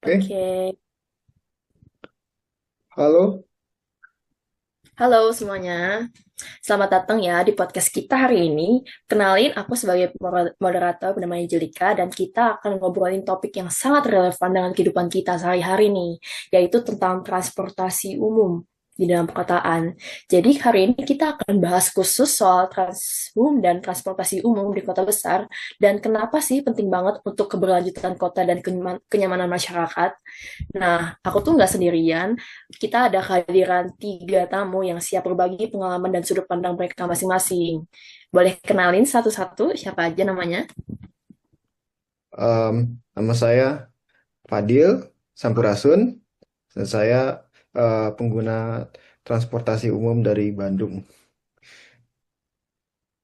Oke, Oke, halo. halo semuanya. Selamat datang ya di podcast kita hari ini. Kenalin, aku sebagai moderator bernama Angelika dan kita akan ngobrolin topik yang sangat relevan dengan kehidupan kita sehari-hari nih, yaitu tentang transportasi umum di dalam perkotaan. Jadi hari ini kita akan bahas khusus soal transum dan transportasi umum di kota besar dan kenapa sih penting banget untuk keberlanjutan kota dan kenyamanan masyarakat. Nah, aku tuh nggak sendirian. Kita ada kehadiran tiga tamu yang siap berbagi pengalaman dan sudut pandang mereka masing-masing. Boleh kenalin satu-satu siapa aja namanya? Nama saya Fadil Sampurasun dan saya pengguna transportasi umum dari Bandung.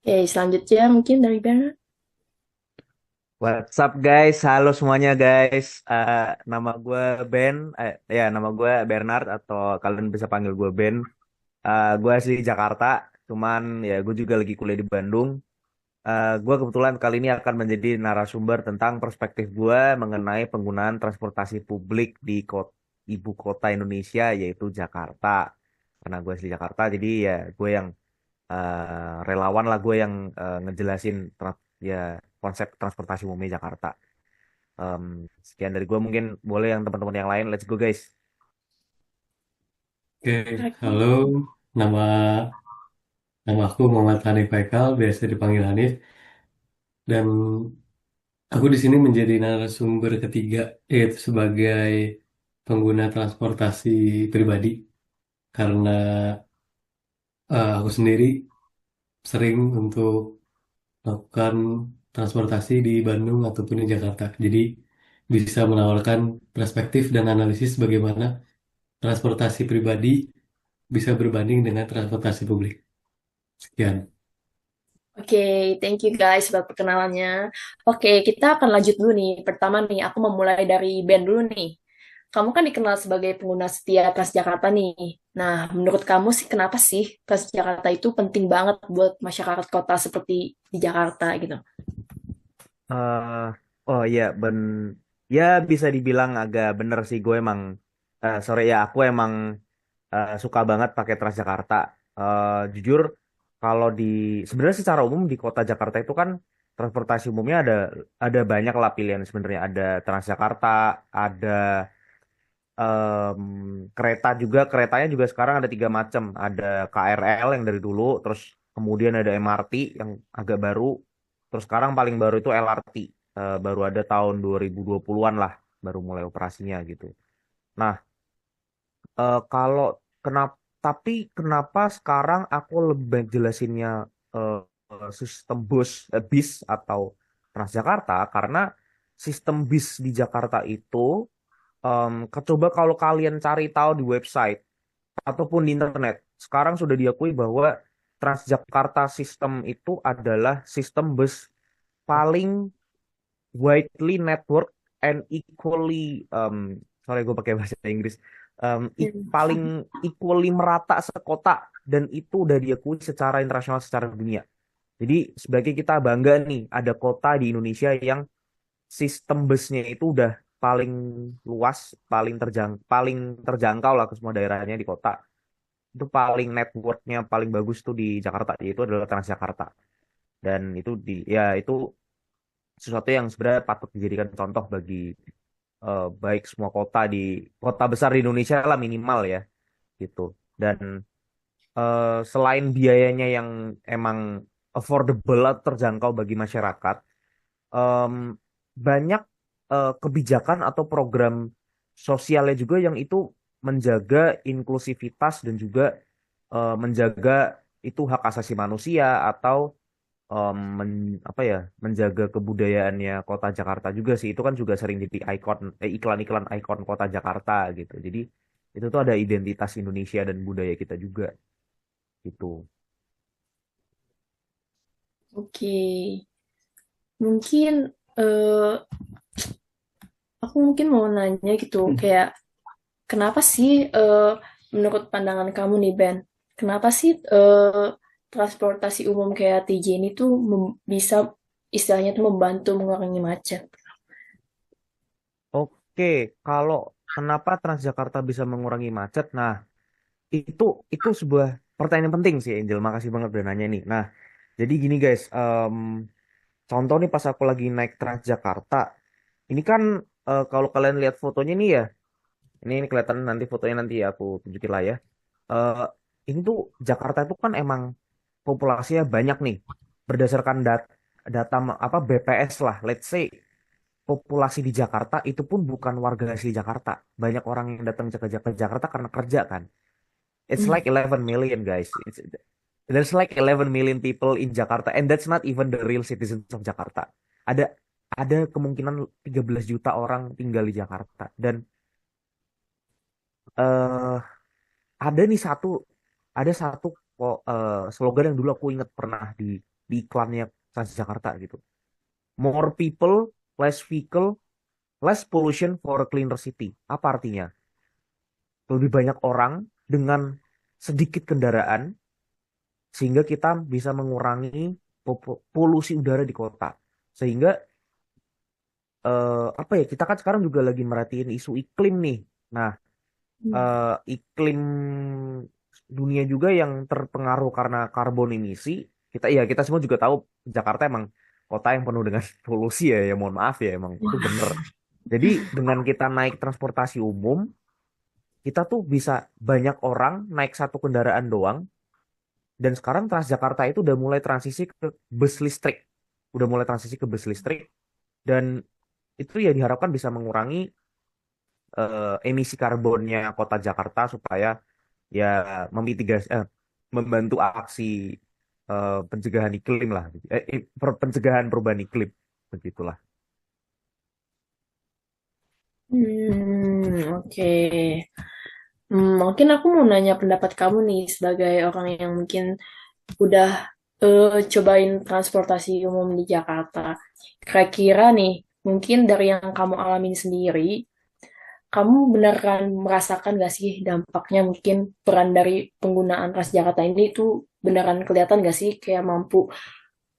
Oke, selanjutnya mungkin dari Bernard. What's up guys? Halo semuanya guys. Nama gue Ben. Nama gue Bernard atau kalian bisa panggil gue Ben. Gue asli Jakarta. Cuman ya gue juga lagi kuliah di Bandung. Gue kebetulan kali ini akan menjadi narasumber tentang perspektif gue mengenai penggunaan transportasi publik di ibu kota Indonesia yaitu Jakarta. Karena gue asli Jakarta, jadi ya gue yang relawan lah gue yang ngejelasin ya konsep transportasi umumnya Jakarta. Em, Sekian dari gue, mungkin boleh yang teman-teman yang lain. Let's go guys. Oke, halo. Oke. Nama nama aku Muhammad Hanif Haikal, biasa dipanggil Hanif. Dan aku di sini menjadi narasumber ketiga, yaitu sebagai pengguna transportasi pribadi. Karena aku sendiri sering untuk melakukan transportasi di Bandung ataupun di Jakarta. Jadi bisa menawarkan perspektif dan analisis bagaimana transportasi pribadi bisa berbanding dengan transportasi publik. Sekian. Oke, thank you guys buat perkenalannya. Oke, kita akan lanjut dulu nih. Pertama nih, aku memulai dari Ben dulu nih. Kamu kan dikenal sebagai pengguna setia Transjakarta nih. Nah, menurut kamu sih kenapa sih Transjakarta itu penting banget buat masyarakat kota seperti di Jakarta gitu? eh oh iya, ya bisa dibilang agak bener sih. Gue emang sorry ya, aku emang suka banget pakai Transjakarta. Jujur, kalau sebenarnya secara umum di kota Jakarta itu kan transportasi umumnya ada banyak lah pilihan sebenarnya. Ada Transjakarta, ada em, kereta juga. Keretanya juga sekarang ada tiga macam. Ada KRL yang dari dulu, terus kemudian ada MRT yang agak baru, terus sekarang paling baru itu LRT. Baru ada tahun 2020-an lah, baru mulai operasinya gitu. Nah, kalau kenapa tapi kenapa sekarang aku lebih jelasinnya eh, sistem bis atau Transjakarta, karena sistem bis di Jakarta itu coba kalau kalian cari tahu di website ataupun di internet, sekarang sudah diakui bahwa Transjakarta sistem itu adalah sistem bus paling widely network and equally sorry gue pakai bahasa Inggris, Hmm. paling equally merata sekota, dan itu udah diakui secara internasional, secara dunia. Jadi sebagai kita bangga nih ada kota di Indonesia yang sistem busnya itu udah paling luas, paling terjangkau lah ke semua daerahnya di kota. Itu paling networknya paling bagus tuh di Jakarta, yaitu adalah Transjakarta. Dan itu sesuatu yang sebenarnya patut dijadikan contoh bagi baik semua kota besar di Indonesia lah minimal ya gitu. Dan selain biayanya yang emang affordable atau terjangkau bagi masyarakat, em, banyak kebijakan atau program sosialnya juga yang itu menjaga inklusivitas dan juga menjaga itu hak asasi manusia, atau apa ya, menjaga kebudayaannya kota Jakarta juga sih. Itu kan juga sering jadi iklan-iklan ikon kota Jakarta gitu. Jadi itu tuh ada identitas Indonesia dan budaya kita juga gitu. Oke, mungkin eh, aku mungkin mau nanya gitu, kayak kenapa sih menurut pandangan kamu nih Ben, kenapa sih transportasi umum kayak TJ ini tuh bisa istilahnya tuh membantu mengurangi macet? Oke, kalau kenapa Transjakarta bisa mengurangi macet? Nah, itu itu sebuah pertanyaan penting sih, Angel. Makasih banget udah nanya nih. Nah, jadi gini guys, contoh nih pas aku lagi naik Transjakarta, ini kan kalau kalian lihat fotonya nih ya, ini kelihatan nanti fotonya nanti aku tunjukin lah ya. Eh, ini tuh Jakarta itu kan emang populasinya banyak nih. Berdasarkan data apa BPS lah, let's say populasi di Jakarta itu pun bukan warga asli Jakarta. Banyak orang yang datang ke Jakarta karena kerja kan. It's Hmm. like 11 million guys. There's like 11 million people in Jakarta and that's not even the real citizens of Jakarta. Ada ada kemungkinan 13 juta orang tinggal di Jakarta dan eh ada nih satu kok slogan yang dulu aku ingat pernah di iklannya Transjakarta gitu. More people, less vehicle, less pollution for a cleaner city. Apa artinya? Lebih banyak orang dengan sedikit kendaraan sehingga kita bisa mengurangi polusi udara di kota. Sehingga apa ya? Kita kan sekarang juga lagi merhatiin isu iklim nih. Nah, iklim dunia juga yang terpengaruh karena karbon emisi. Kita semua juga tahu Jakarta emang kota yang penuh dengan polusi ya mohon maaf ya emang itu bener. Jadi dengan kita naik transportasi umum, kita tuh bisa banyak orang naik satu kendaraan doang dan sekarang Transjakarta itu udah mulai transisi ke bus listrik. Udah mulai transisi ke bus listrik dan itu ya diharapkan bisa mengurangi emisi karbonnya kota Jakarta supaya ya memitigasi membantu aksi pencegahan iklim lah pencegahan perubahan iklim begitulah. Oke. Mungkin aku mau nanya pendapat kamu nih sebagai orang yang mungkin udah cobain transportasi umum di Jakarta. Kira-kira nih, mungkin dari yang kamu alamin sendiri, kamu beneran merasakan gak sih dampaknya mungkin peran dari penggunaan Transjakarta ini tuh beneran kelihatan gak sih kayak mampu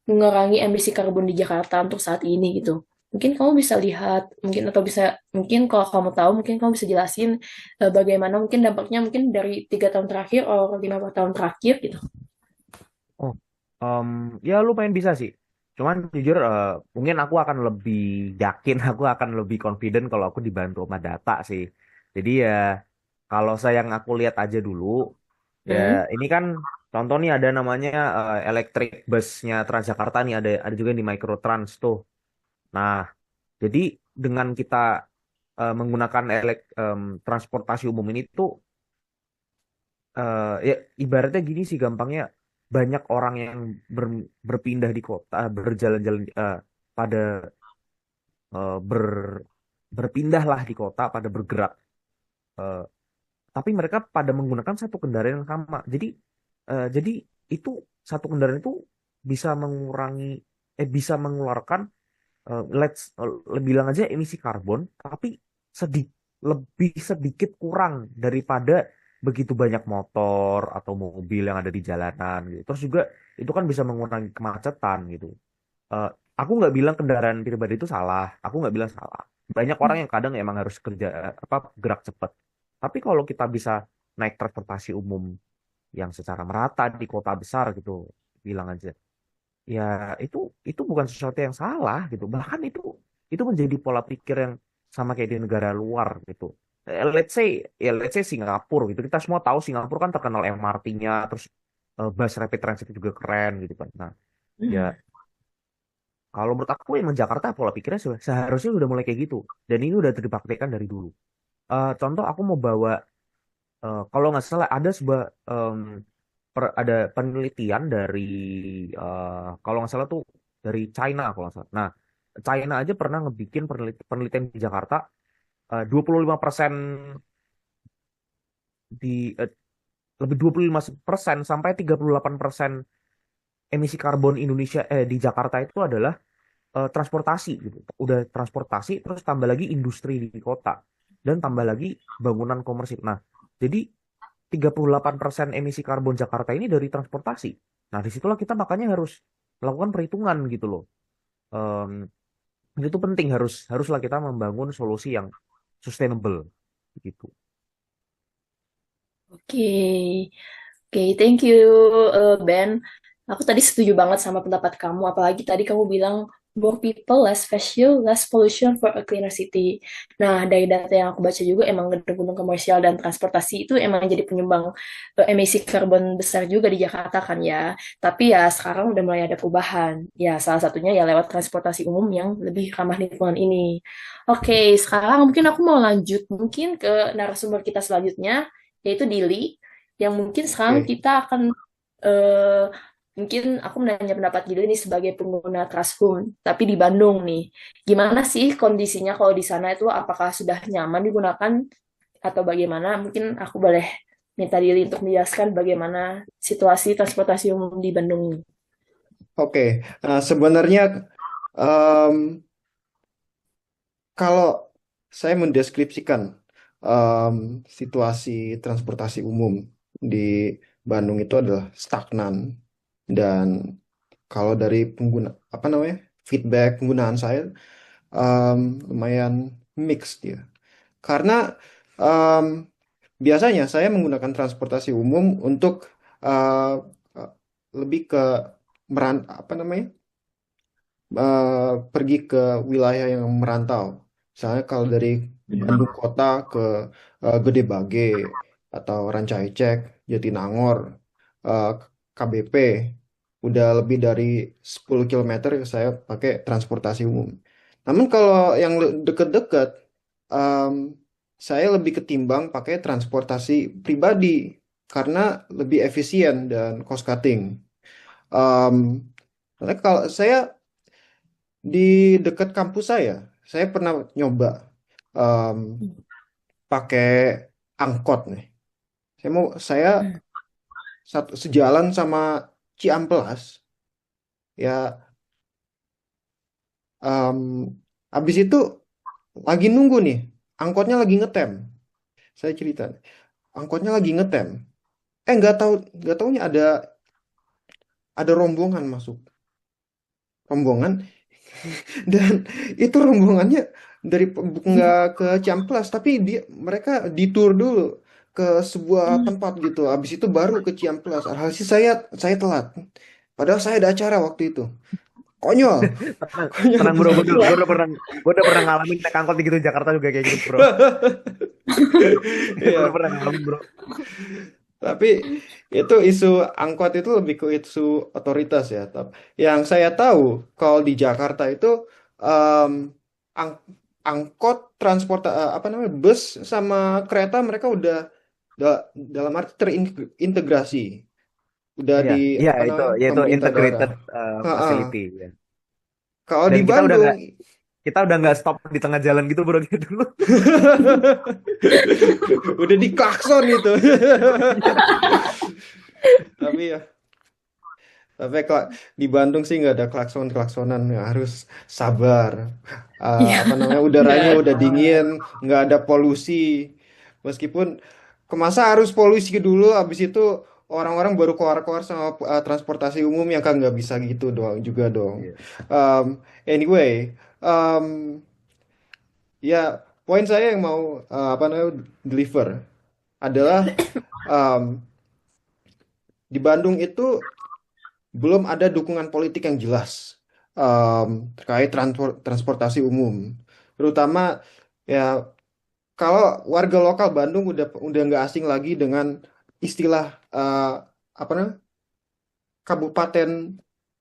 mengurangi emisi karbon di Jakarta untuk saat ini gitu. Mungkin kamu bisa lihat, mungkin atau bisa, mungkin kalau kamu tahu, mungkin kamu bisa jelasin bagaimana mungkin dampaknya mungkin dari 3 tahun terakhir atau 5 tahun terakhir gitu. Oh, em, ya lumayan bisa sih. Cuman jujur mungkin aku akan lebih yakin, aku akan lebih confident kalau aku dibantu sama data sih. Jadi ya kalau saya yang aku lihat aja dulu, ya Hmm. ini kan contoh nih ada namanya electric busnya Transjakarta nih ada juga di Microtrans tuh. Nah, jadi dengan kita menggunakan transportasi umum ini tuh ya ibaratnya gini sih gampangnya banyak orang yang berpindah di kota berjalan-jalan pada eh, ber berpindah lah di kota pada bergerak. Eh, tapi mereka pada menggunakan satu kendaraan yang sama jadi itu satu kendaraan itu bisa mengurangi bisa mengeluarkan bilang aja emisi karbon tapi sedikit lebih sedikit kurang daripada begitu banyak motor atau mobil yang ada di jalanan gitu. Terus juga itu kan bisa mengurangi kemacetan gitu. Eh, aku nggak bilang kendaraan pribadi itu salah. Aku nggak bilang salah. Banyak orang yang kadang emang harus kerja apa gerak cepat. Tapi kalau kita bisa naik transportasi umum yang secara merata di kota besar gitu, bilang aja ya itu bukan sesuatu yang salah gitu bahkan itu menjadi pola pikir yang sama kayak di negara luar gitu. Let's say Singapura gitu kita semua tahu Singapura kan terkenal MRT-nya terus bus rapid transit juga keren gitu kan. Nah ya Hmm. kalau menurut aku emang Jakarta pola pikirnya seharusnya udah mulai kayak gitu dan ini udah dipraktikkan dari dulu. Contoh aku mau bawa kalau nggak salah ada sebuah ada penelitian dari kalau nggak salah tuh dari China kalau nggak salah. Nah, China aja pernah ngebikin penelitian di Jakarta 25% di lebih 25% sampai 38% emisi karbon Indonesia di Jakarta itu adalah transportasi gitu. Udah transportasi terus tambah lagi industri di kota dan tambah lagi bangunan komersil. Nah, jadi 38% emisi karbon Jakarta ini dari transportasi. Nah, disitulah kita makanya harus melakukan perhitungan gitu loh. Em, itu penting haruslah kita membangun solusi yang sustainable gitu. Oke, Oke, thank you, Ben. Aku tadi setuju banget sama pendapat kamu, apalagi tadi kamu bilang more people, less fuel, less pollution for a cleaner city. Nah, dari data yang aku baca juga, emang gedung-gedung komersial dan transportasi itu emang jadi penyumbang emisi karbon besar juga di Jakarta kan ya. Tapi ya sekarang udah mulai ada perubahan. Ya, salah satunya ya lewat transportasi umum yang lebih ramah lingkungan ini. Oke, sekarang mungkin aku mau lanjut mungkin ke narasumber kita selanjutnya, yaitu Dili, yang mungkin sekarang Oke. kita akan eh, mungkin aku menanya pendapat Dili nih sebagai pengguna Trustful, tapi di Bandung nih. Gimana sih kondisinya kalau di sana itu apakah sudah nyaman digunakan atau bagaimana? Mungkin aku boleh minta Dili untuk menjelaskan bagaimana situasi transportasi umum di Bandung ini. Oke. Sebenarnya em, kalau saya mendeskripsikan em, situasi transportasi umum di Bandung itu adalah stagnan, dan kalau dari pengguna apa namanya feedback penggunaan saya em, lumayan mixed ya, karena em, biasanya saya menggunakan transportasi umum untuk eh, eh, lebih ke apa namanya pergi ke wilayah yang merantau. Misalnya kalau dari Bandung kota ke Gedebage atau Ranca Ecek, Jatinangor, eh, KBP, udah lebih dari 10 kilometer saya pakai transportasi umum. Namun kalau yang deket-deket, em, saya lebih ketimbang pakai transportasi pribadi karena lebih efisien dan cost cutting. Em, karena kalau saya di dekat kampus saya pernah nyoba em, pakai angkot nih. Saya satu sejalan sama Ciamplas ya. em, Habis itu lagi nunggu nih, angkotnya lagi ngetem. Saya cerita, angkotnya lagi ngetem. Nggak taunya ada rombongan masuk, rombongan. Dan itu rombongannya nggak ke Ciamplas, tapi mereka ditur dulu ke sebuah tempat gitu. Habis itu baru ke Ciamplas. Alhasil saya telat. Padahal saya ada acara waktu itu. Konyol, Tenang, konyol tenang bro, bener. gue udah pernah ngalamin naik angkot gitu di Jakarta juga kayak gitu bro. Gue udah Iya. pernah ngalamin bro. Tapi itu isu angkot itu lebih ke isu otoritas ya. Yang saya tahu kalau di Jakarta itu em, ang- angkot transport apa namanya bus sama kereta mereka udah dalam arti terintegrasi, udah Iya, di iya apa itu namanya yaitu pemerintah daerah. integrated Ha-ha. facility ya. Kalau di Dan Bandung kita udah nggak stop di tengah jalan gitu bro kayak dulu. udah diklakson itu. Tapi ya di Bandung sih nggak ada klakson-klaksonan, ya, harus sabar. Iya. Apa namanya udaranya udah dingin, nggak ada polusi. Meskipun kemasa harus polusi dulu, habis itu orang-orang baru keluar-keluar sama transportasi umum yang kan nggak bisa gitu doang juga dong. Iya. Um, anyway, um, ya poin saya yang mau apa namanya deliver adalah um, di Bandung itu belum ada dukungan politik yang jelas terkait transportasi umum. Terutama ya kalau warga lokal Bandung udah nggak asing lagi dengan istilah apa namanya kabupaten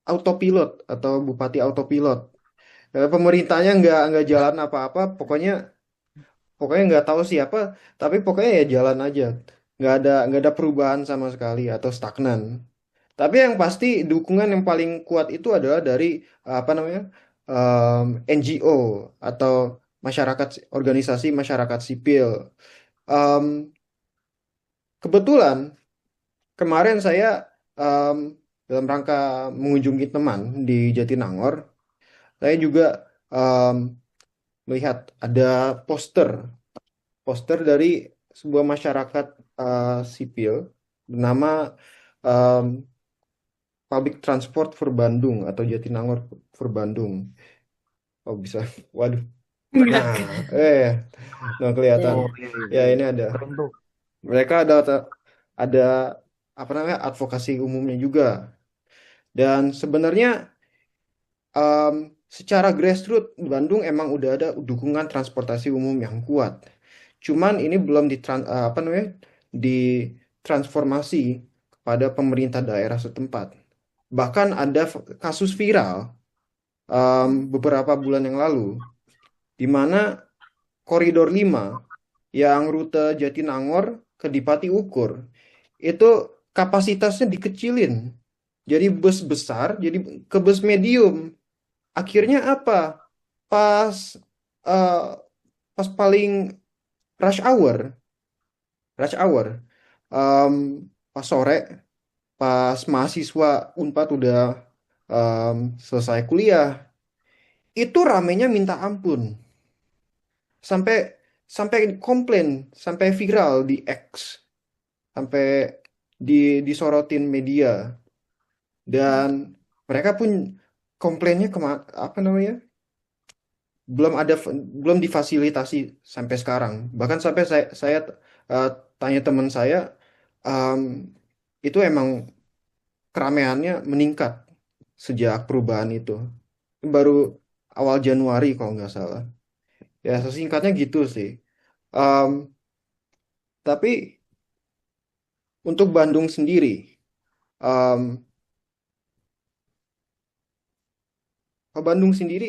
autopilot atau bupati autopilot. Pemerintahnya nggak jalan apa-apa, pokoknya pokoknya nggak tahu siapa, tapi pokoknya ya jalan aja. Nggak ada perubahan sama sekali atau stagnan. Tapi yang pasti dukungan yang paling kuat itu adalah dari apa namanya NGO atau masyarakat organisasi masyarakat sipil. Em, Kebetulan kemarin saya em, dalam rangka mengunjungi teman di Jatinangor, saya juga em, melihat ada poster poster dari sebuah masyarakat sipil bernama em, Public Transport for Bandung atau Jatinangor for Bandung. Oh bisa, waduh. Enggak. Nah, nah kelihatan. Ya. Oh iya, iya, Ya iya. ini ada. Keren tuh. Mereka ada apa namanya advokasi umumnya juga. Dan sebenarnya em, secara grassroots di Bandung emang udah ada dukungan transportasi umum yang kuat. Cuman ini belum apa namanya ditransformasi kepada pemerintah daerah setempat. Bahkan ada kasus viral beberapa bulan yang lalu di mana koridor 5 yang rute Jatinangor ke Dipati Ukur itu kapasitasnya dikecilin. Jadi bus besar jadi ke bus medium. Akhirnya apa? Pas eh, pas paling rush hour, rush hour, em, pas sore, pas mahasiswa Unpad udah selesai kuliah, itu ramenya minta ampun. Sampai sampai komplain, sampai viral di X, sampai di disorotin media dan mereka pun komplainnya apa namanya? belum ada belum difasilitasi sampai sekarang. Bahkan sampai saya eh, tanya teman saya, em, itu emang keramaiannya meningkat sejak perubahan itu. Baru awal Januari kalau nggak salah. Ya sesingkatnya gitu sih. Em, tapi untuk Bandung sendiri, em, kalau Bandung sendiri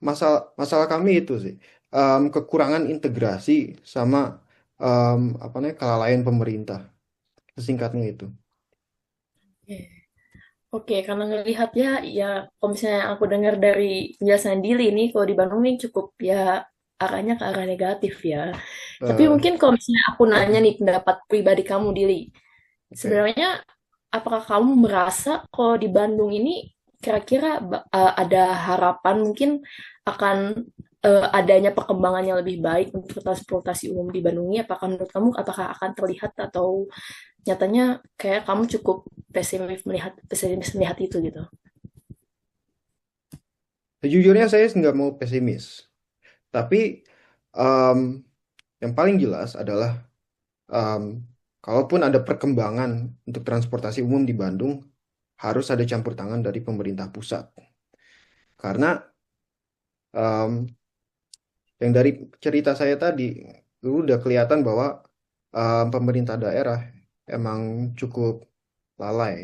masalah masalah kami itu sih kekurangan integrasi sama apa namanya kelalaian pemerintah. Sesingkatnya itu. Oke, karena ngelihat ya, ya kalau misalnya aku dengar dari penjelasan Dili ini, kalau di Bandung ini cukup ya arahnya ke arah negatif ya. Tapi Eh, mungkin kalau misalnya aku nanya nih pendapat pribadi kamu, Dili, oke. sebenarnya apakah kamu merasa kalau di Bandung ini kira-kira ada harapan mungkin akan adanya perkembangan yang lebih baik untuk transportasi umum di Bandung ini? Apakah menurut kamu apakah akan terlihat atau nyatanya kayak kamu cukup pesimis melihat itu gitu? Sejujurnya saya nggak mau pesimis. Tapi em, yang paling jelas adalah em, kalaupun ada perkembangan untuk transportasi umum di Bandung, harus ada campur tangan dari pemerintah pusat. Karena em, yang dari cerita saya tadi, itu udah kelihatan bahwa pemerintah daerah emang cukup lalai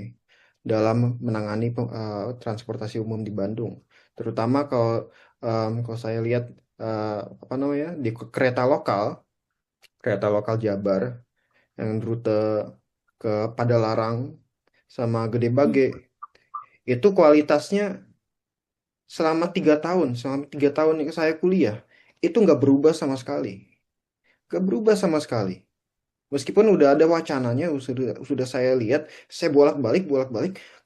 dalam menangani transportasi umum di Bandung. Terutama kalau saya lihat eh, apa namanya di kereta lokal Jabar yang rute ke Padalarang sama Gede Bage itu kualitasnya selama 3 tahun saya kuliah itu nggak berubah sama sekali, nggak berubah sama sekali. Meskipun udah ada wacananya, sudah saya lihat, saya bolak-balik,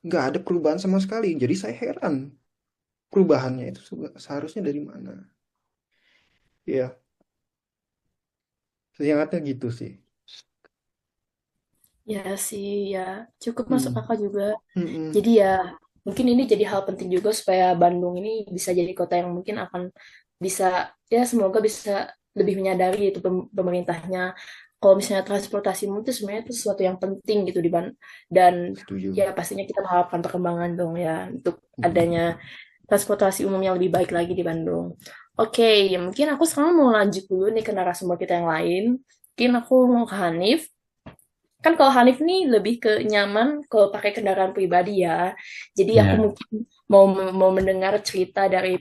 nggak ada perubahan sama sekali. Jadi saya heran, perubahannya itu seharusnya dari mana? Ya, semangatnya gitu sih. Ya sih, ya cukup masuk Hmm. akal juga. Mm-mm. Jadi ya mungkin ini jadi hal penting juga supaya Bandung ini bisa jadi kota yang mungkin akan bisa ya semoga bisa lebih menyadari itu pemerintahnya. Kalau misalnya transportasi umum itu sebenarnya itu sesuatu yang penting gitu dan Setuju. ya pastinya kita mengharapkan perkembangan dong ya untuk Mm-mm. adanya transportasi umum yang lebih baik lagi di Bandung. Oke, ya mungkin aku sekarang mau lanjut dulu nih ke narasumber kita yang lain. Mungkin aku mau ke Hanif. Kan kalau Hanif nih lebih ke nyaman kalau pakai kendaraan pribadi ya. Jadi aku Ya, mungkin mau mendengar cerita dari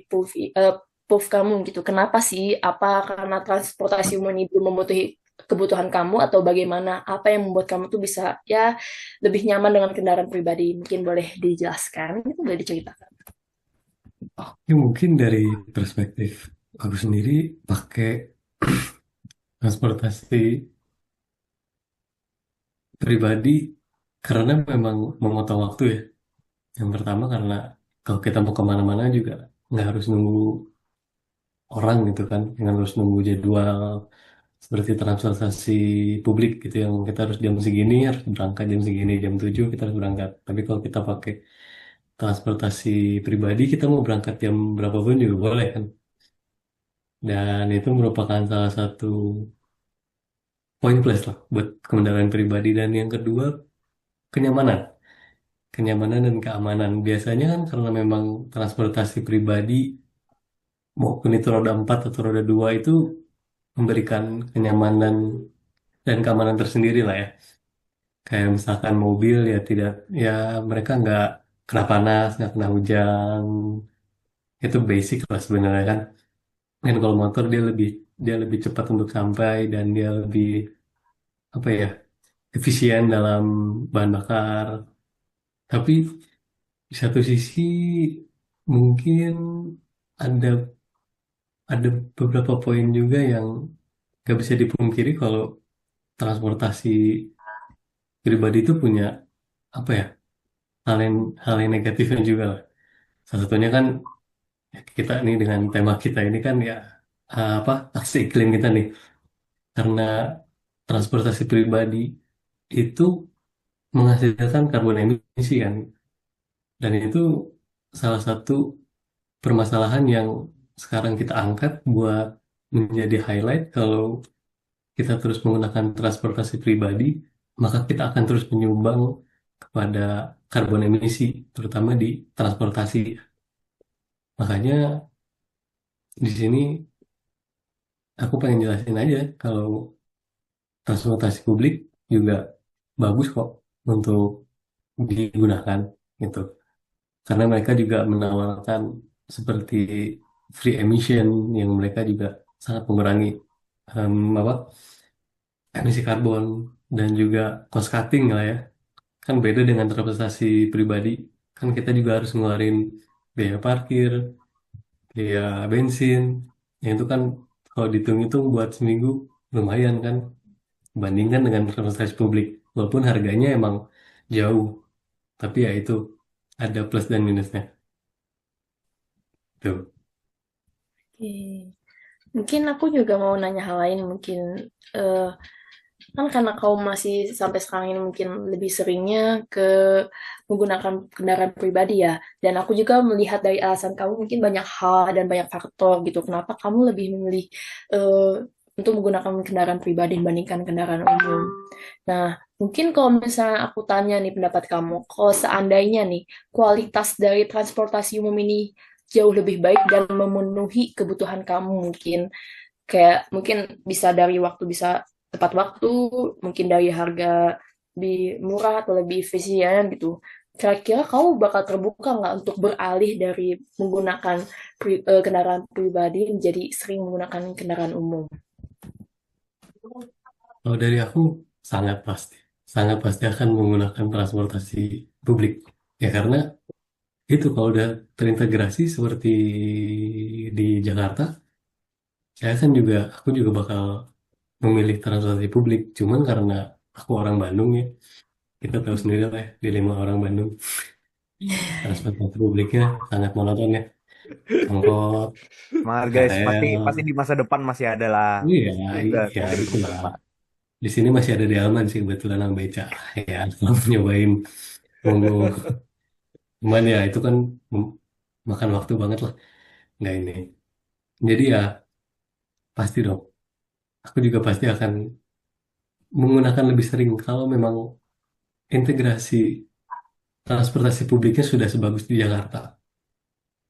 Puff kamu gitu. Kenapa sih? Apa karena transportasi umum ini belum memenuhi kebutuhan kamu atau bagaimana? Apa yang membuat kamu tuh bisa ya lebih nyaman dengan kendaraan pribadi? Mungkin boleh dijelaskan, boleh diceritakan. ini mungkin dari perspektif aku sendiri pakai transportasi pribadi karena memang memotong waktu ya. Yang pertama karena kalau kita mau kemana-mana juga nggak harus nunggu orang gitu kan, nggak harus nunggu jadwal seperti transportasi publik gitu yang kita harus jam segini harus berangkat jam segini jam 7 kita harus berangkat. Tapi kalau kita pakai transportasi pribadi kita mau berangkat jam berapapun juga boleh kan. dan itu merupakan salah satu poin plus lah buat kendaraan pribadi. Dan yang kedua, kenyamanan. Kenyamanan dan keamanan. Biasanya kan karena memang transportasi pribadi, maupun itu roda 4 atau roda 2 itu memberikan kenyamanan dan keamanan tersendiri lah ya. Kayak misalkan mobil ya tidak, ya mereka nggak kena panas, nggak kena hujan. Itu basic lah sebenarnya kan. Dan kalau motor dia lebih cepat untuk sampai, dan dia lebih apa ya, efisien dalam bahan bakar. Tapi di satu sisi mungkin ada ada beberapa poin juga yang gak bisa dipungkiri kalau transportasi pribadi itu punya apa ya, hal yang negatifnya juga lah. Salah satunya kan ya, kita nih dengan tema kita ini kan ya, apa, aksi iklim kita nih, karena transportasi pribadi itu menghasilkan karbon emisi kan, dan itu salah satu permasalahan yang sekarang kita angkat buat menjadi highlight. Kalau kita terus menggunakan transportasi pribadi, maka kita akan terus menyumbang kepada karbon emisi, terutama di transportasi. Makanya di sini aku pengen jelasin aja kalau transportasi publik juga bagus kok untuk digunakan gitu. Karena mereka juga menawarkan seperti free emission, yang mereka juga sangat mengurangi apa, emisi karbon, dan juga cost cutting lah ya. Kan beda dengan transportasi pribadi, kan kita juga harus ngeluarin biaya parkir, biaya bensin, yang itu kan kalau dihitung-hitung buat seminggu lumayan kan, bandingkan dengan transportasi publik. Walaupun harganya emang jauh, tapi ya itu ada plus dan minusnya. Tuh. Oke. Mungkin aku juga mau nanya hal lain, mungkin eh, kan karena kau masih sampai sekarang ini mungkin lebih seringnya ke menggunakan kendaraan pribadi ya. Dan aku juga melihat dari alasan kamu mungkin banyak hal dan banyak faktor gitu. Kenapa kamu lebih memilih eh, untuk menggunakan kendaraan pribadi dibandingkan kendaraan umum. Nah, mungkin kalau misalnya aku tanya nih pendapat kamu, kalau seandainya nih kualitas dari transportasi umum ini jauh lebih baik dan memenuhi kebutuhan kamu mungkin kayak mungkin bisa dari waktu bisa tepat waktu, mungkin dari harga lebih murah atau lebih efisien gitu. Kira-kira kamu bakal terbuka nggak untuk beralih dari menggunakan kendaraan pribadi menjadi sering menggunakan kendaraan umum? Kalau dari aku sangat pasti akan menggunakan transportasi publik. Ya karena itu kalau udah terintegrasi seperti di Jakarta, aku juga bakal memilih transportasi publik. Cuman karena aku orang Bandung ya, kita tahu sendiri lah ya, dilema orang Bandung, transportasi publiknya sangat monoton ya. Angkot, Semangat guys, pasti pasti KRL, di masa depan masih ada lah. iya, Semoga iya semoga itulah. dipercepat. Di sini masih ada delman sih kebetulan yang beca. Ya, kalau mau nyobain, monggo. Cuman ya itu kan makan waktu banget lah, nggak ini. Jadi ya pasti dong. Aku juga pasti akan menggunakan lebih sering kalau memang integrasi transportasi publiknya sudah sebagus di Jakarta.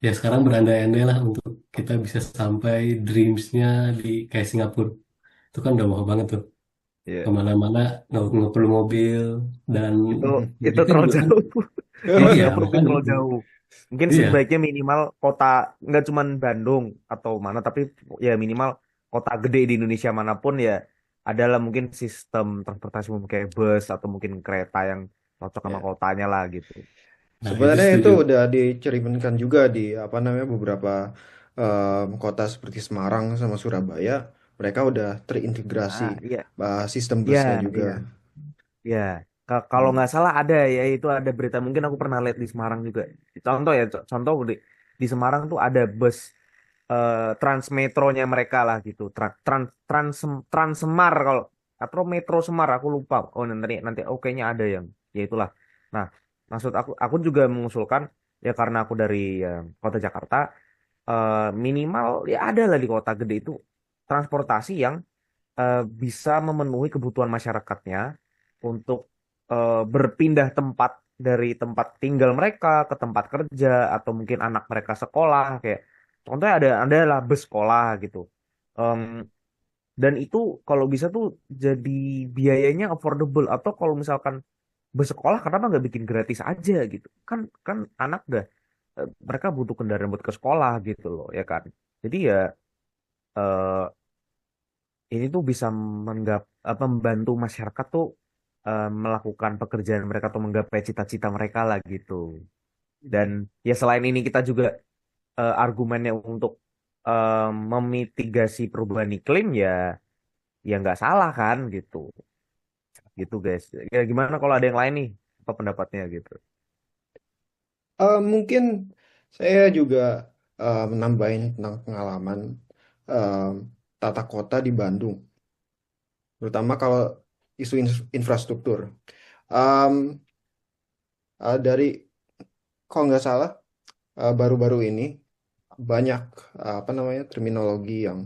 Ya sekarang berandai-andai lah untuk kita bisa sampai dreamsnya di kayak Singapura. Itu kan udah mau banget tuh. Iya. Kemana-mana nggak perlu mobil, dan Itu itu mereka terlalu juga kan, jauh. Kalau iya Singapura itu makanya terlalu itu, jauh. Mungkin iya. sebaiknya minimal kota nggak cuman Bandung atau mana, tapi ya minimal kota gede di Indonesia manapun ya adalah mungkin sistem transportasi umum kayak bus atau mungkin kereta yang cocok sama Ya. kotanya lah gitu. Nah itu Sebenarnya itu setuju. udah dicerminkan juga di apa namanya beberapa kota seperti Semarang sama Surabaya. Mereka udah terintegrasi Ah, iya, sistem iya, busnya juga. iya. Ya, kalau Hmm. nggak salah ada ya itu ada berita mungkin aku pernah lihat di Semarang juga. Contoh ya, contoh di Semarang tuh ada bus Transmetronya mereka lah gitu. Trans Semar kalau atau Metro Semar aku lupa. Oh nanti nanti oh kayaknya ada yang ya itulah. Nah, maksud aku juga mengusulkan ya karena aku dari kota Jakarta minimal ya ada lah di kota gede itu transportasi yang bisa memenuhi kebutuhan masyarakatnya untuk berpindah tempat dari tempat tinggal mereka ke tempat kerja atau mungkin anak mereka sekolah kayak contohnya ada lah bus sekolah gitu. Em, dan itu kalau bisa tuh jadi biayanya affordable atau kalau misalkan bus sekolah kenapa nggak bikin gratis aja gitu kan kan anak dah mereka butuh kendaraan buat ke sekolah gitu loh ya kan jadi ya eh, ini tuh bisa membantu masyarakat tuh melakukan pekerjaan mereka atau menggapai cita-cita mereka lah gitu. Dan ya selain ini kita juga argumennya untuk memitigasi perubahan iklim ya nggak salah kan gitu. Gitu guys. Ya gimana kalau ada yang lain nih? Apa pendapatnya gitu? Mungkin saya juga menambahin tentang pengalaman em, tata kota di Bandung, terutama kalau isu infrastruktur. Em, dari kalau nggak salah baru-baru ini banyak apa namanya terminologi em,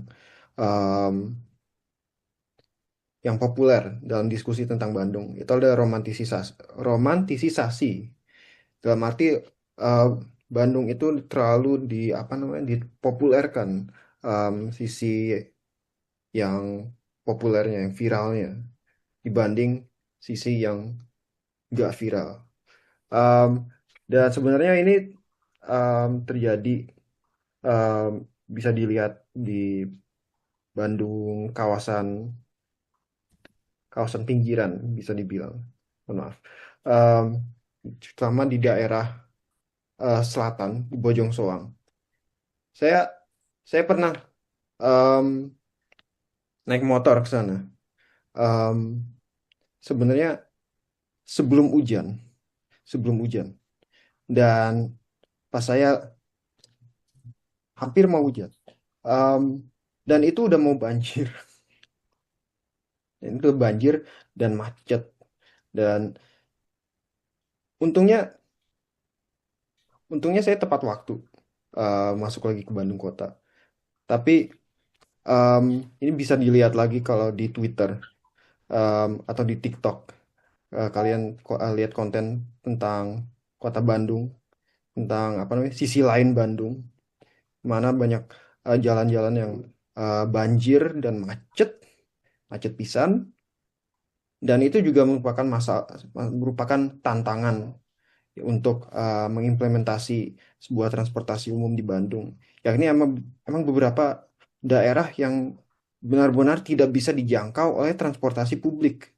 yang populer dalam diskusi tentang Bandung. Itu ada romantisasi. Dalam arti uh, Bandung itu terlalu di apa namanya dipopulerkan sisi yang populernya, yang viralnya dibanding sisi yang gak viral. Um, dan sebenarnya ini terjadi um, bisa dilihat di Bandung kawasan pinggiran bisa dibilang. Mohon maaf. Um, Terutama di daerah selatan di Bojong Soang. Saya saya pernah em, naik motor ke sana. Em, Sebenarnya sebelum hujan, sebelum hujan. Dan pas saya hampir mau hujan. Em, dan itu udah mau banjir. Dan itu banjir dan macet. Dan untungnya untungnya saya tepat waktu masuk lagi ke Bandung kota. Tapi em, ini bisa dilihat lagi kalau di Twitter atau di TikTok. Kalian lihat konten tentang kota Bandung, tentang apa namanya sisi lain Bandung, mana banyak jalan-jalan yang banjir dan macet, macet pisan, dan itu juga merupakan tantangan untuk mengimplementasi sebuah transportasi umum di Bandung. Yakni emang beberapa daerah yang benar-benar tidak bisa dijangkau oleh transportasi publik.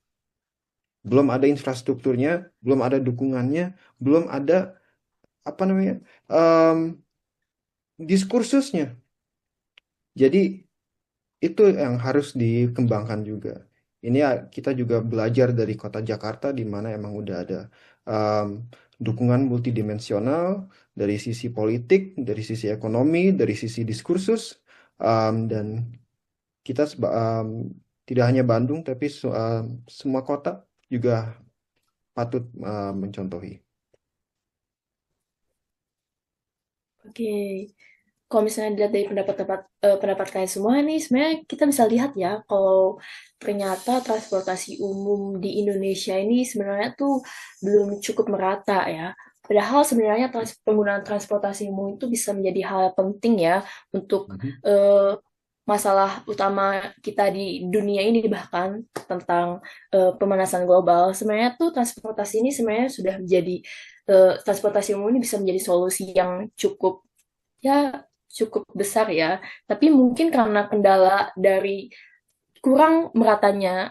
Belum ada infrastrukturnya, belum ada dukungannya, belum ada apa namanya em, diskursusnya. Jadi itu yang harus dikembangkan juga. Ini ya, kita juga belajar dari kota Jakarta di mana emang udah ada em, dukungan multidimensional dari sisi politik, dari sisi ekonomi, dari sisi diskursus, dan kita tidak hanya Bandung tapi semua kota juga patut mencontohi. Oke, kalau misalnya dilihat dari pendapat kalian semua nih, sebenarnya kita bisa lihat ya kalau ternyata transportasi umum di Indonesia ini sebenarnya tuh belum cukup merata ya. Padahal sebenarnya penggunaan transportasi umum itu bisa menjadi hal yang penting ya untuk Mhm. eh, masalah utama kita di dunia ini bahkan tentang pemanasan global. Sebenarnya tuh transportasi ini sebenarnya sudah menjadi transportasi umum ini bisa menjadi solusi yang ya cukup besar ya. Tapi mungkin karena kendala dari kurang meratanya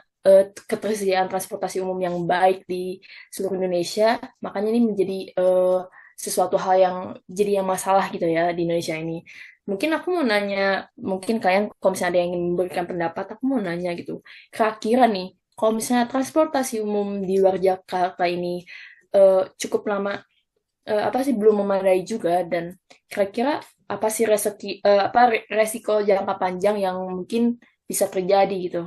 ketersediaan transportasi umum yang baik di seluruh Indonesia, makanya ini menjadi sesuatu hal yang jadi yang masalah gitu ya di Indonesia ini. Mungkin aku mau nanya, mungkin kalian kalau misalnya ada yang ingin memberikan pendapat, aku mau nanya gitu. Kira-kira nih, kalau misalnya transportasi umum di luar Jakarta ini cukup lama apa sih belum memadai juga dan kira-kira apa sih resiko jangka panjang yang mungkin bisa terjadi gitu.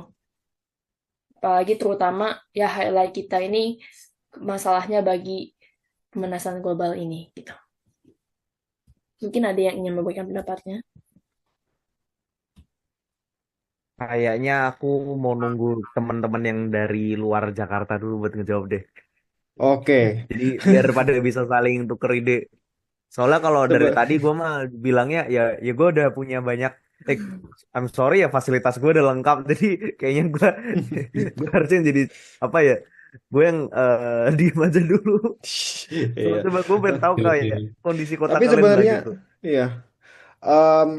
Apalagi terutama ya highlight kita ini masalahnya bagi pemanasan global ini gitu. Mungkin ada yang ingin memberikan pendapatnya. Kayaknya aku mau nunggu teman-teman yang dari luar Jakarta dulu buat ngejawab deh. Oke. Jadi biar pada bisa saling tuker ide. Soalnya kalau dari Seba- tadi gue mah bilangnya ya gue udah punya banyak. Eh, I'm sorry ya fasilitas gue udah lengkap. Jadi kayaknya gue harusnya jadi apa ya? Gue yang diem aja dulu. Iya. Coba gue pengen tahu kayak Oke. kondisi kota Tapi kalian udah sebenarnya, gitu. iya. Em,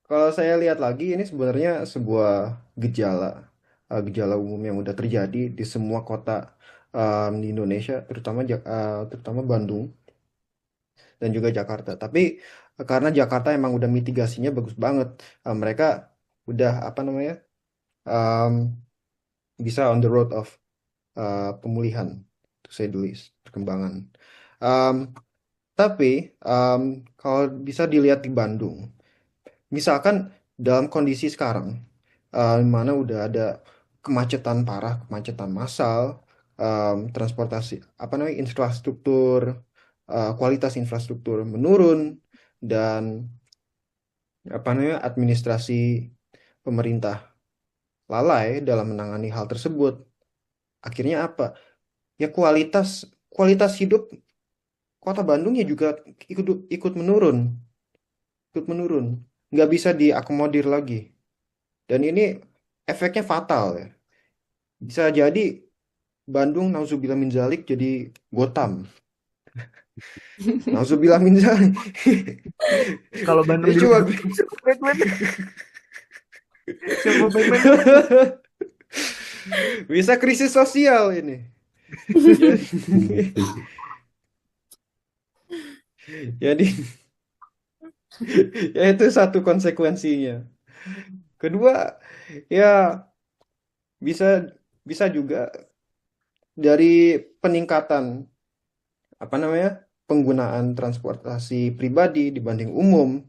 Kalau saya lihat lagi, ini sebenarnya sebuah gejala, gejala umum yang udah terjadi di semua kota di Indonesia, terutama Bandung dan juga Jakarta. Tapi karena Jakarta emang udah mitigasinya bagus banget, mereka udah apa namanya em, bisa on the road of pemulihan, to say the least, perkembangan. Em, tapi kalau bisa dilihat di Bandung. Misalkan dalam kondisi sekarang, mana udah ada kemacetan parah, kemacetan massal, transportasi, apa namanya, infrastruktur, kualitas infrastruktur menurun, dan apa namanya, administrasi pemerintah lalai dalam menangani hal tersebut. Akhirnya apa? Ya kualitas hidup kota Bandungnya juga ikut ikut menurun, ikut menurun. Nggak bisa diakomodir lagi. Dan ini efeknya fatal ya. Bisa jadi Bandung nauzubillah min dzalik jadi Gotham. Nauzubillah min dzalik. Kalau Bandung Ini jadi cuma siapa Batman? Siapa Batman itu? bisa krisis sosial ini. Iya, Jadi, setuju. jadi ya itu satu konsekuensinya. Kedua, ya bisa bisa juga dari peningkatan apa namanya, penggunaan transportasi pribadi dibanding umum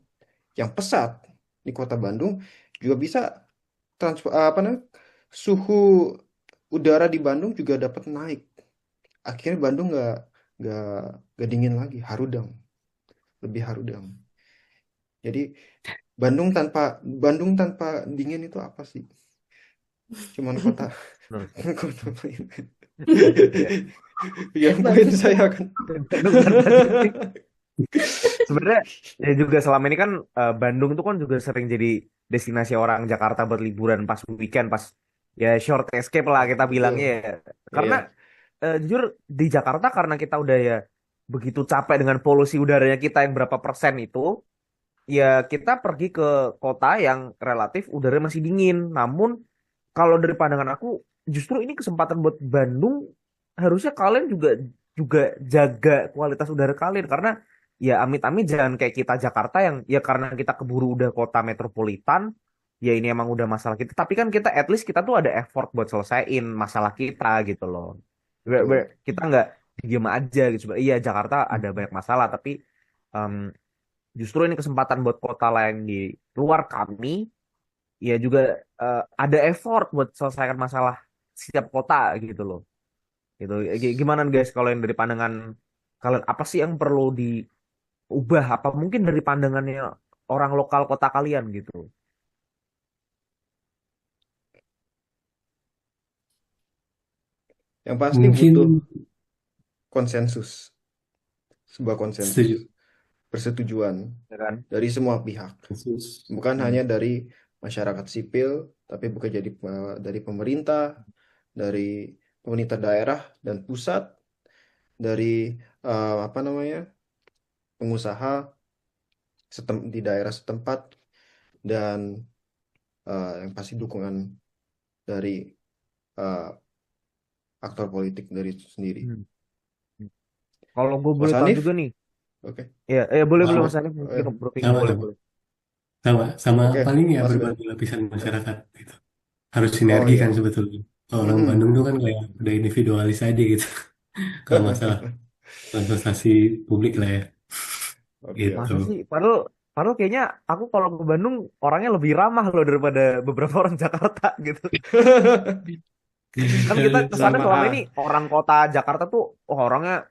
yang pesat di kota Bandung juga bisa apa namanya, suhu udara di Bandung juga dapat naik. Akhirnya Bandung nggak nggak dingin lagi, harudang, lebih harudang. Jadi Bandung tanpa dingin itu apa sih? Cuman kota Menurut kota lain. Yang poin Bandung saya kan. Bandung tanpa dingin. Sebenarnya ya juga selama ini kan Bandung tuh kan juga sering jadi destinasi orang Jakarta buat liburan pas weekend, pas ya short escape lah kita bilangnya Betul. ya. Karena Iya. jujur di Jakarta karena kita udah ya begitu capek dengan polusi udaranya kita yang berapa persen itu, ya kita pergi ke kota yang relatif udaranya masih dingin. Namun kalau dari pandangan aku justru ini kesempatan buat Bandung, harusnya kalian juga juga jaga kualitas udara kalian karena ya amit-amit jangan kayak kita Jakarta yang ya karena kita keburu udah kota metropolitan, ya ini emang udah masalah kita, tapi kan kita at least kita tuh ada effort buat selesaiin masalah kita gitu loh. Betul. Kita nggak diem aja gitu. Iya Jakarta ada banyak masalah tapi em, justru ini kesempatan buat kota lain di luar kami ya juga ada effort buat selesaikan masalah setiap kota gitu loh. Gitu. Gimana guys kalau yang dari pandangan kalian apa sih yang perlu diubah? Apa mungkin dari pandangannya orang lokal kota kalian gitu? Yang pasti Mungkin butuh konsensus, sebuah konsensus, setuju. persetujuan Ya kan? dari semua pihak. Kasus. Bukan Hmm. hanya dari masyarakat sipil, tapi bukan jadi dari pemerintah, dari pemerintah daerah dan pusat, dari apa namanya, pengusaha di daerah setempat, dan yang pasti dukungan dari eh, aktor politik dari itu sendiri. Hmm. Kalau gue Mas boleh tahu Hanif, juga nih, oke. ya, boleh boleh Sama, Mas Hanif mungkin Eh, opini sama, boleh sama. boleh. Sama oke, paling ya Mas Ben. berbagai lapisan masyarakat gitu. Harus Oh sinergi kan ya. sebetulnya. Kalau orang Mm-mm. Bandung tuh kan kayak udah individualis aja gitu. Kalau masalah transportasi publik lah ya, Oke, gitu. Masa sih? Padahal padahal kayaknya aku kalau ke Bandung orangnya lebih ramah loh daripada beberapa orang Jakarta gitu. Kan kita kesannya sama selama ini orang kota Jakarta tuh oh, orangnya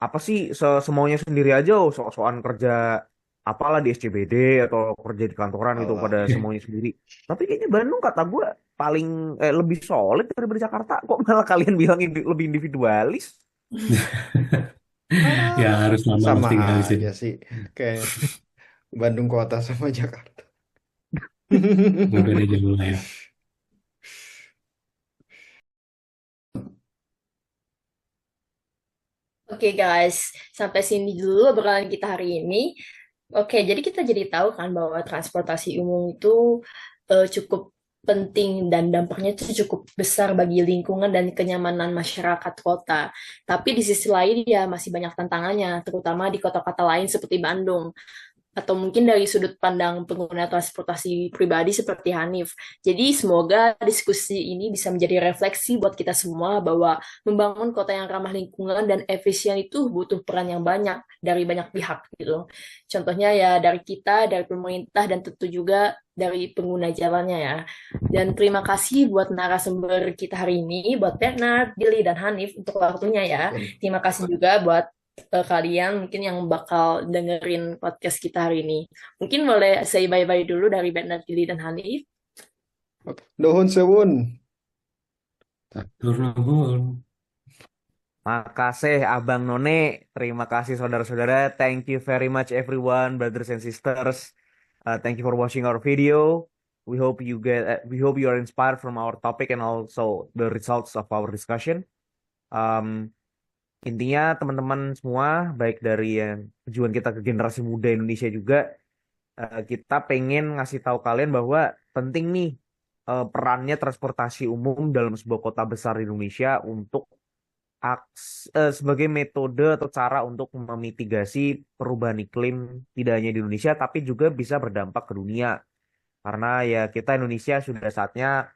apa sih semaunya sendiri aja, oh, sok-sokan kerja apalah di SCBD atau kerja di kantoran gitu Allah. pada semuanya sendiri. Tapi kayaknya Bandung kata gue paling lebih solid daripada Jakarta. Kok malah kalian bilang lebih individualis? Ya harus lama Sama lah tinggal di sini. aja sih. Kayak Bandung kota sama Jakarta. Nggak beda jauh lah ya. Oke guys, sampai sini dulu obrolan kita hari ini. Oke, jadi kita jadi tahu kan bahwa transportasi umum itu cukup penting dan dampaknya itu cukup besar bagi lingkungan dan kenyamanan masyarakat kota. Tapi di sisi lain ya masih banyak tantangannya, terutama di kota-kota lain seperti Bandung atau mungkin dari sudut pandang pengguna transportasi pribadi seperti Hanif. Jadi semoga diskusi ini bisa menjadi refleksi buat kita semua bahwa membangun kota yang ramah lingkungan dan efisien itu butuh peran yang banyak dari banyak pihak gitu. Contohnya ya dari kita, dari pemerintah dan tentu juga dari pengguna jalannya ya. Dan terima kasih buat narasumber kita hari ini, buat Bernard, Billy, dan Hanif untuk waktunya ya. Terima kasih juga buat kalian mungkin yang bakal dengerin podcast kita hari ini. Mungkin boleh say bye-bye dulu dari Bernard, Billy, dan Hanif. Nuhun sewun. Turun. Makasih Abang None, terima kasih saudara-saudara. Thank you very much everyone, brothers and sisters. Thank you for watching our video. We hope you are inspired from our topic and also the results of our discussion. Intinya teman-teman semua, baik dari yang tujuan kita ke generasi muda Indonesia juga, kita pengen ngasih tahu kalian bahwa penting nih perannya transportasi umum dalam sebuah kota besar di Indonesia untuk sebagai metode atau cara untuk memitigasi perubahan iklim tidak hanya di Indonesia tapi juga bisa berdampak ke dunia. Karena ya kita Indonesia sudah saatnya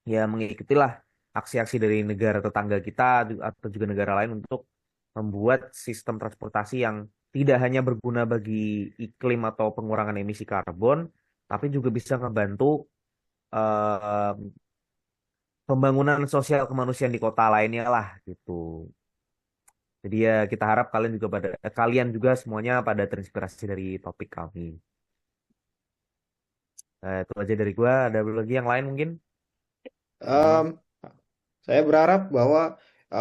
ya mengikutilah aksi-aksi dari negara tetangga kita atau juga negara lain untuk membuat sistem transportasi yang tidak hanya berguna bagi iklim atau pengurangan emisi karbon, tapi juga bisa membantu eh, pembangunan sosial kemanusiaan di kota lainnya lah gitu. Jadi ya kita harap kalian juga semuanya pada terinspirasi dari topik kami. Itu aja dari gua. Ada lagi yang lain mungkin? Um, saya berharap bahwa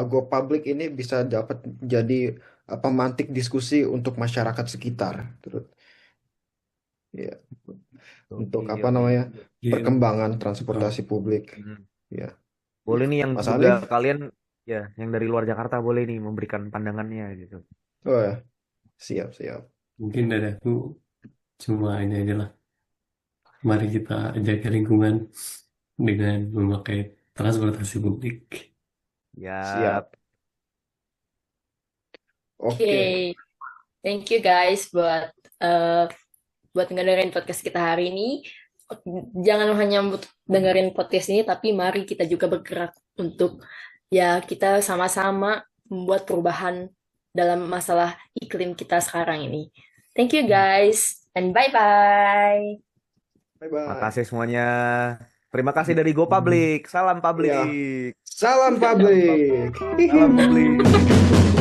Go Public ini bisa dapat jadi pemantik diskusi untuk masyarakat sekitar. Terus, ya, untuk Oke, apa oke. namanya Iya. perkembangan transportasi publik. Ya, Boleh nih yang Mas juga Hanif? kalian ya yang dari luar Jakarta boleh nih memberikan pandangannya gitu. Oh ya, siap. Mungkin dari aku cuma ini aja lah. Mari kita jaga lingkungan dengan memakai transportasi publik. Ya, Siap. Oke. Oke, thank you guys buat ngedengerin podcast kita hari ini. Jangan hanya dengerin podcast ini, tapi mari kita juga bergerak untuk ya kita sama-sama membuat perubahan dalam masalah iklim kita sekarang ini. Thank you guys, and bye-bye. Bye-bye. makasih semuanya. Terima kasih dari Go Public. Salam public. Salam publik. Salam public.